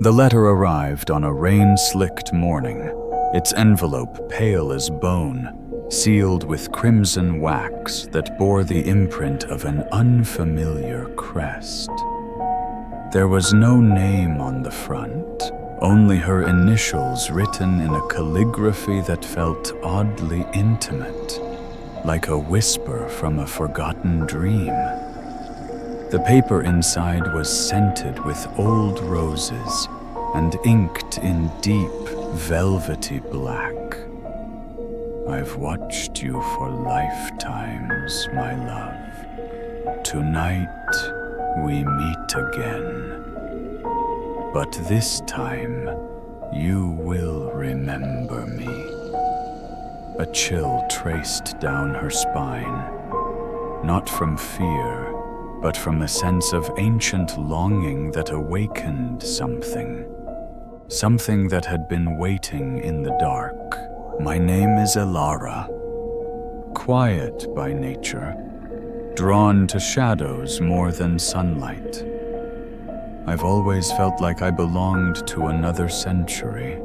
The letter arrived on a rain-slicked morning, its envelope pale as bone, sealed with crimson wax that bore the imprint of an unfamiliar crest. There was no name on the front, only her initials written in a calligraphy that felt oddly intimate, like a whisper from a forgotten dream. The paper inside was scented with old roses and inked in deep, velvety black. I've watched you for lifetimes, my love. Tonight we meet again. But this time you will remember me. A chill traced down her spine, not from fear, but from a sense of ancient longing that awakened something. Something that had been waiting in the dark. My name is Elara, quiet by nature, drawn to shadows more than sunlight. I've always felt like I belonged to another century,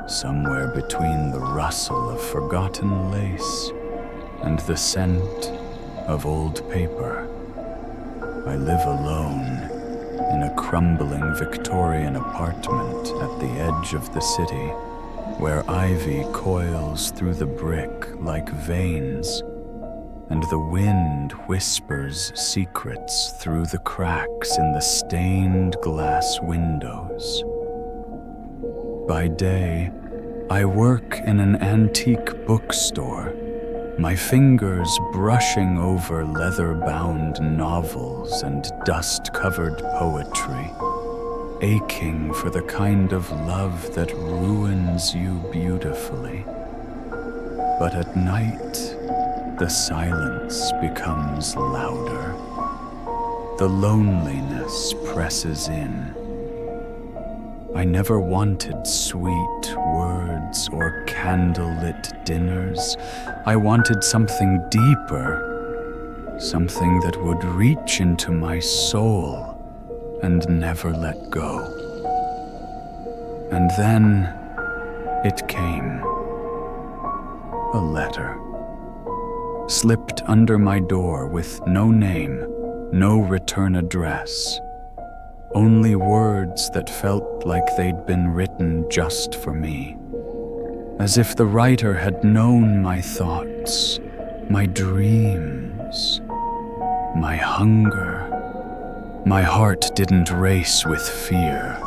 somewhere between the rustle of forgotten lace and the scent of old paper. I live alone in a crumbling Victorian apartment at the edge of the city, where ivy coils through the brick like veins, and the wind whispers secrets through the cracks in the stained glass windows. By day, I work in an antique bookstore, my fingers brushing over leather-bound novels and dust-covered poetry, aching for the kind of love that ruins you beautifully. But at night, the silence becomes louder. The loneliness presses in. I never wanted sweet words or candlelit dinners. I wanted something deeper, something that would reach into my soul and never let go. And then it came. A letter. Slipped under my door with no name, no return address. Only words that felt like they'd been written just for me. As if the writer had known my thoughts, my dreams, my hunger. My heart didn't race with fear.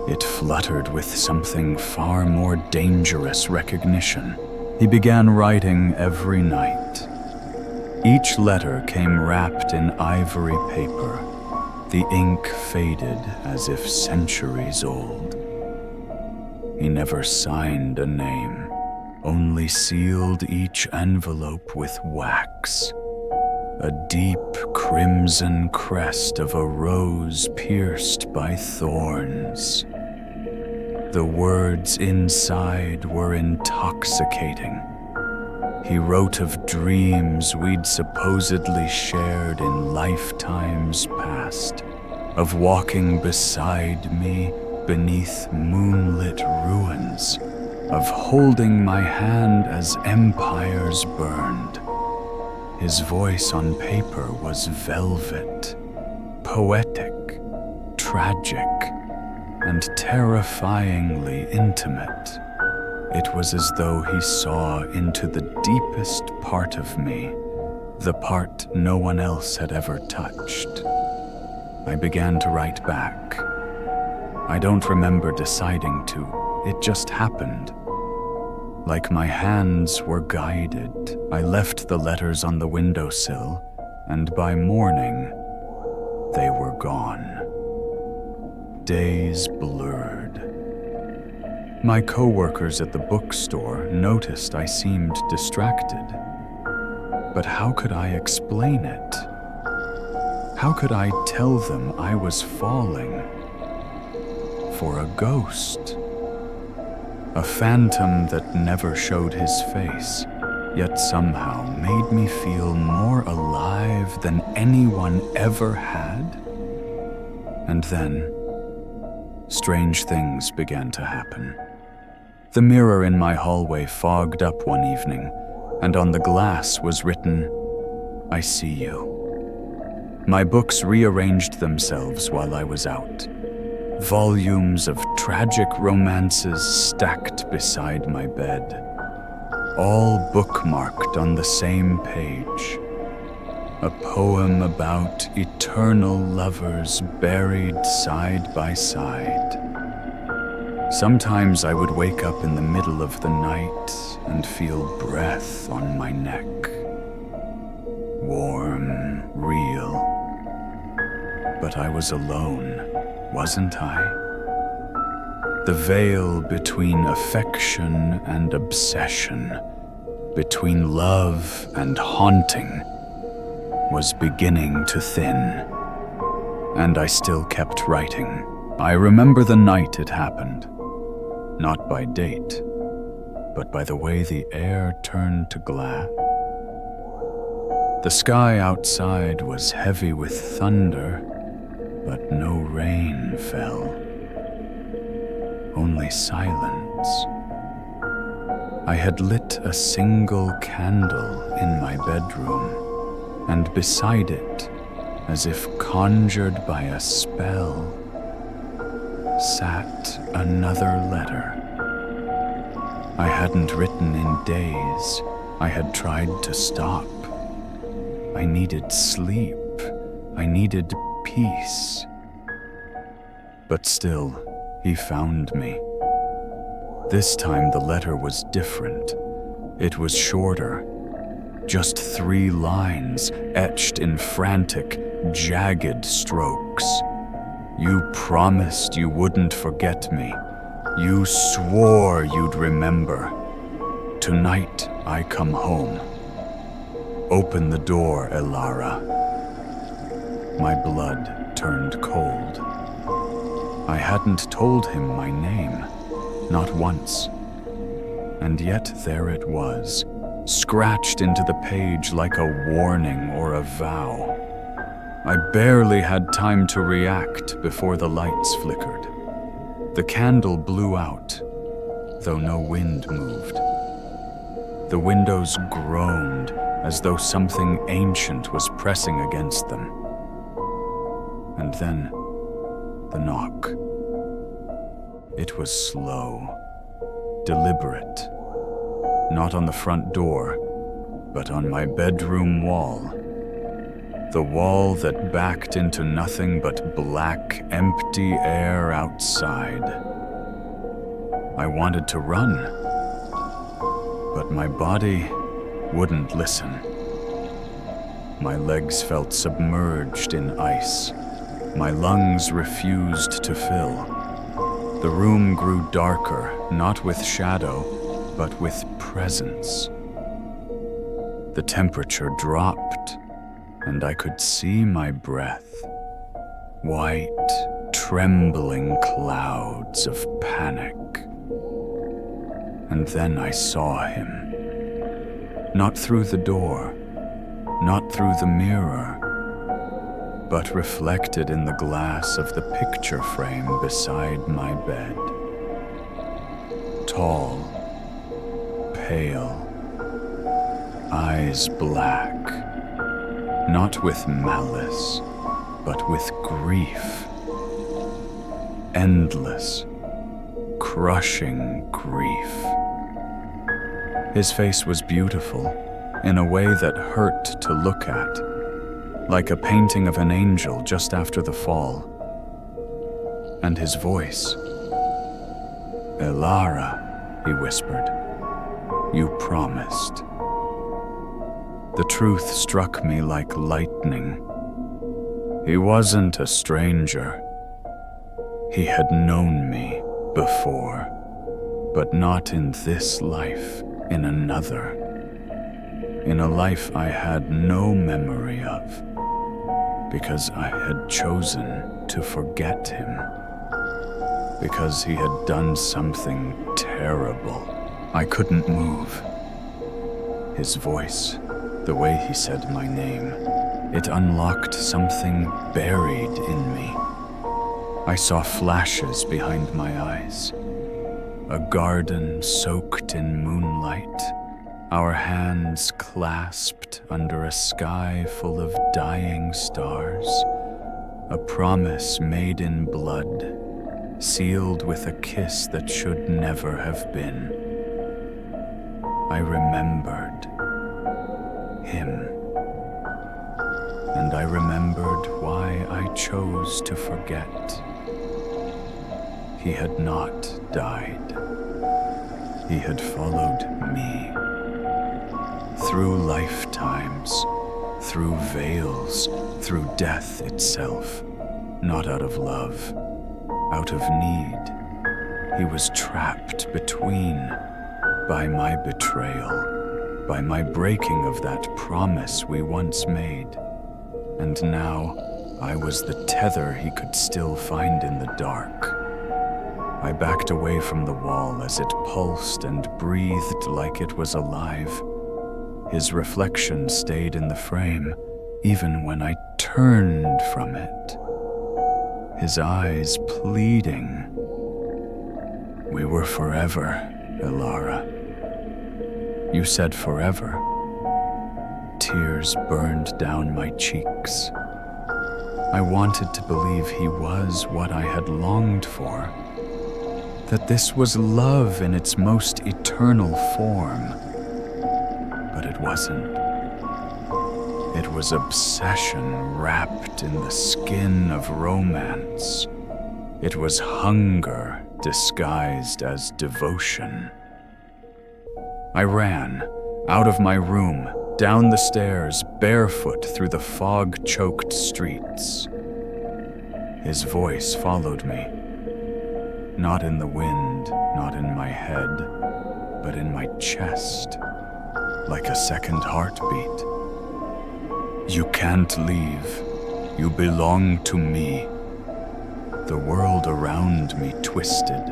It fluttered with something far more dangerous recognition. He began writing every night. Each letter came wrapped in ivory paper. The ink faded as if centuries old. He never signed a name, only sealed each envelope with wax. A deep crimson crest of a rose pierced by thorns. The words inside were intoxicating. He wrote of dreams we'd supposedly shared in lifetimes past, of walking beside me beneath moonlit ruins, of holding my hand as empires burned. His voice on paper was velvet, poetic, tragic, and terrifyingly intimate. It was as though he saw into the deepest part of me, the part no one else had ever touched. I began to write back. I don't remember deciding to, it just happened. Like my hands were guided, I left the letters on the windowsill, and by morning, they were gone. Days blurred. My co-workers at the bookstore noticed I seemed distracted. But how could I explain it? How could I tell them I was falling for a ghost? A phantom that never showed his face, yet somehow made me feel more alive than anyone ever had. And then, strange things began to happen. The mirror in my hallway fogged up one evening, and on the glass was written, "I see you." My books rearranged themselves while I was out. Volumes of tragic romances stacked beside my bed, all bookmarked on the same page. A poem about eternal lovers buried side by side. Sometimes I would wake up in the middle of the night and feel breath on my neck. Warm, real. But I was alone, wasn't I? The veil between affection and obsession, between love and haunting, was beginning to thin. And I still kept writing. I remember the night it happened. Not by date, but by the way the air turned to glass. The sky outside was heavy with thunder, but no rain fell. Only silence. I had lit a single candle in my bedroom, and beside it, as if conjured by a spell, sat another letter. I hadn't written in days. I had tried to stop. I needed sleep. I needed peace. But still, he found me. This time the letter was different. It was shorter. Just 3 lines etched in frantic, jagged strokes. You promised you wouldn't forget me. You swore you'd remember. Tonight I come home. Open the door, Elara. My blood turned cold. I hadn't told him my name, not once. And yet there it was, scratched into the page like a warning or a vow. I barely had time to react before the lights flickered. The candle blew out, though no wind moved. The windows groaned as though something ancient was pressing against them. And then, the knock. It was slow, deliberate. Not on the front door, but on my bedroom wall. The wall that backed into nothing but black, empty air outside. I wanted to run, but my body wouldn't listen. My legs felt submerged in ice. My lungs refused to fill. The room grew darker, not with shadow, but with presence. The temperature dropped, and I could see my breath. White, trembling clouds of panic. And then I saw him. Not through the door, not through the mirror, but reflected in the glass of the picture frame beside my bed. Tall, pale, eyes black, not with malice, but with grief. Endless, crushing grief. His face was beautiful, in a way that hurt to look at, like a painting of an angel just after the fall. And his voice. "Elara," he whispered, "you promised." The truth struck me like lightning. He wasn't a stranger. He had known me before, but not in this life, in another. In a life I had no memory of, because I had chosen to forget him. Because he had done something terrible. I couldn't move. His voice, the way he said my name, it unlocked something buried in me. I saw flashes behind my eyes. A garden soaked in moonlight, our hands clasped under a sky full of dying stars. A promise made in blood, sealed with a kiss that should never have been. I remembered him. And I remembered why I chose to forget. He had not died. He had followed me. Through lifetimes, through veils, through death itself, not out of love, out of need. He was trapped between, by my betrayal, by my breaking of that promise we once made. And now, I was the tether he could still find in the dark. I backed away from the wall as it pulsed and breathed like it was alive. His reflection stayed in the frame, even when I turned from it. His eyes pleading. We were forever, Elara. You said forever. Tears burned down my cheeks. I wanted to believe he was what I had longed for, that this was love in its most eternal form. But it wasn't. It was obsession wrapped in the skin of romance. It was hunger disguised as devotion. I ran, out of my room, down the stairs, barefoot through the fog-choked streets. His voice followed me. Not in the wind, not in my head, but in my chest, like a second heartbeat. You can't leave. You belong to me. The world around me twisted,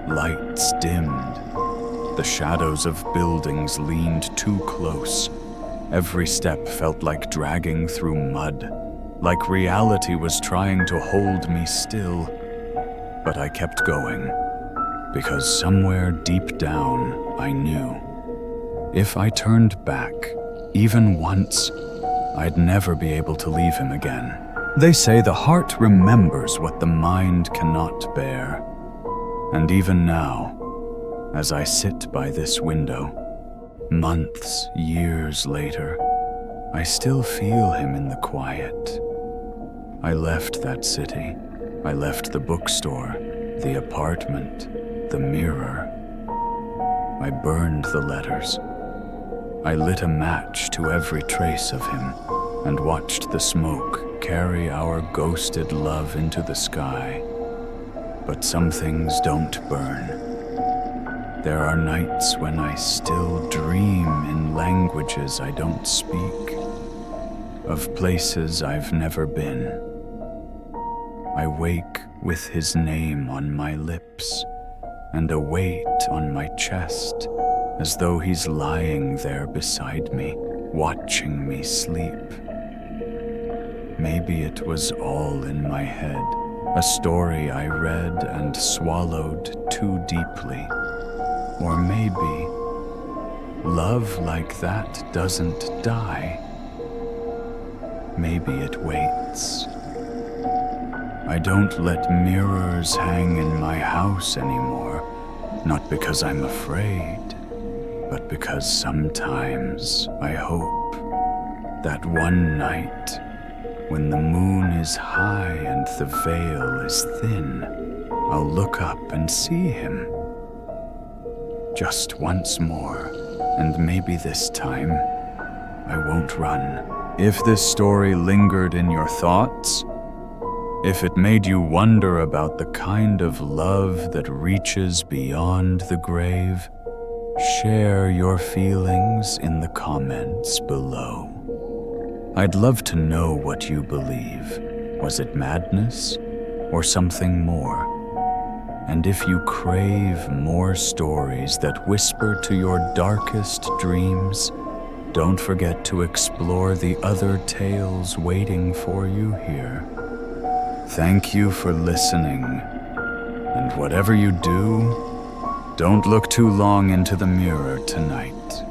lights dimmed. The shadows of buildings leaned too close. Every step felt like dragging through mud, like reality was trying to hold me still. But I kept going, because somewhere deep down I knew. If I turned back, even once, I'd never be able to leave him again. They say the heart remembers what the mind cannot bear. And even now, as I sit by this window, months, years later, I still feel him in the quiet. I left that city. I left the bookstore, the apartment, the mirror. I burned the letters. I lit a match to every trace of him and watched the smoke carry our ghosted love into the sky. But some things don't burn. There are nights when I still dream in languages I don't speak, of places I've never been. I wake with his name on my lips and a weight on my chest, as though he's lying there beside me, watching me sleep. Maybe it was all in my head, a story I read and swallowed too deeply. Or maybe love like that doesn't die. Maybe it waits. I don't let mirrors hang in my house anymore, not because I'm afraid, but because sometimes I hope that one night, when the moon is high and the veil is thin, I'll look up and see him. Just once more, and maybe this time, I won't run. If this story lingered in your thoughts, if it made you wonder about the kind of love that reaches beyond the grave, share your feelings in the comments below. I'd love to know what you believe. Was it madness or something more? And if you crave more stories that whisper to your darkest dreams, don't forget to explore the other tales waiting for you here. Thank you for listening. And whatever you do, don't look too long into the mirror tonight.